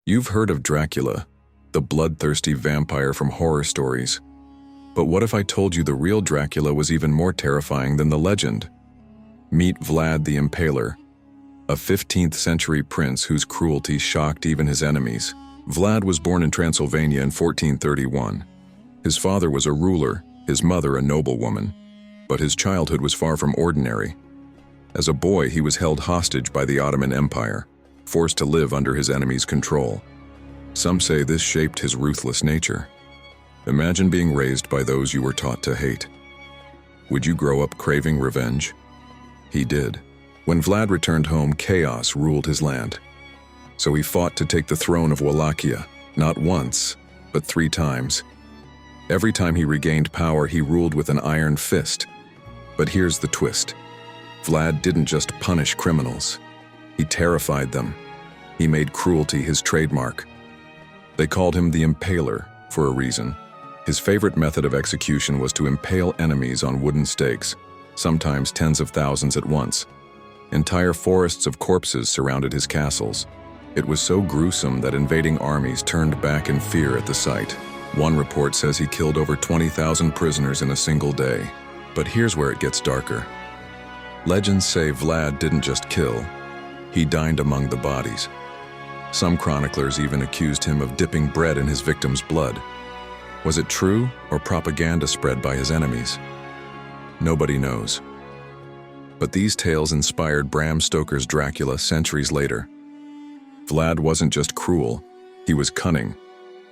You've heard of Dracula, the bloodthirsty vampire from horror stories. But what if I told you the real Dracula was even more terrifying than the legend? Meet Vlad the Impaler, a 15th century prince whose cruelty shocked even his enemies. Vlad was born in Transylvania in 1431. His father was a ruler, his mother a noblewoman, but his childhood was far from ordinary. As a boy, he was held hostage by the Ottoman Empire, forced to live under his enemies' control. Some say this shaped his ruthless nature. Imagine being raised by those you were taught to hate. Would you grow up craving revenge? He did. When Vlad returned home, chaos ruled his land. So he fought to take the throne of Wallachia, not once, but 3 times. Every time he regained power, he ruled with an iron fist. But here's the twist. Vlad didn't just punish criminals. He terrified them. He made cruelty his trademark. They called him the Impaler for a reason. His favorite method of execution was to impale enemies on wooden stakes, sometimes tens of thousands at once. Entire forests of corpses surrounded his castles. It was so gruesome that invading armies turned back in fear at the sight. One report says he killed over 20,000 prisoners in a single day. But here's where it gets darker. Legends say Vlad didn't just kill, he dined among the bodies. Some chroniclers even accused him of dipping bread in his victims' blood. Was it true or propaganda spread by his enemies? Nobody knows. But these tales inspired Bram Stoker's Dracula centuries later. Vlad wasn't just cruel, he was cunning.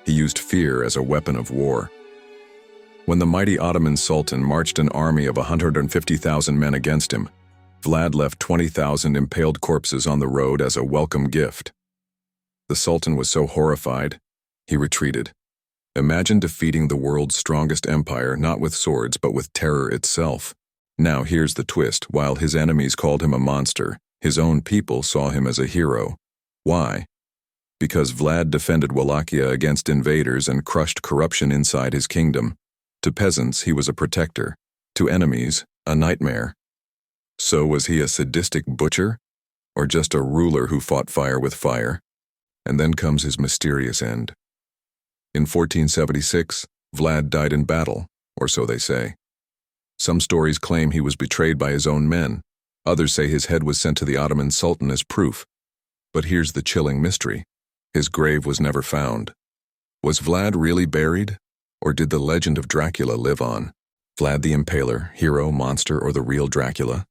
He used fear as a weapon of war. When the mighty Ottoman Sultan marched an army of 150,000 men against him, Vlad left 20,000 impaled corpses on the road as a welcome gift. The Sultan was so horrified, he retreated. Imagine defeating the world's strongest empire not with swords but with terror itself. Now here's the twist. While his enemies called him a monster, his own people saw him as a hero. Why? Because Vlad defended Wallachia against invaders and crushed corruption inside his kingdom. To peasants, he was a protector. To enemies, a nightmare. So was he a sadistic butcher? Or just a ruler who fought fire with fire? And then comes his mysterious end. In 1476, Vlad died in battle, or so they say. Some stories claim he was betrayed by his own men. Others say his head was sent to the Ottoman Sultan as proof. But here's the chilling mystery. His grave was never found. Was Vlad really buried? Or did the legend of Dracula live on? Vlad the Impaler, hero, monster, or the real Dracula?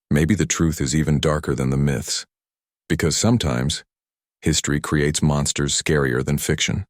Maybe the truth is even darker than the myths. Because sometimes, history creates monsters scarier than fiction.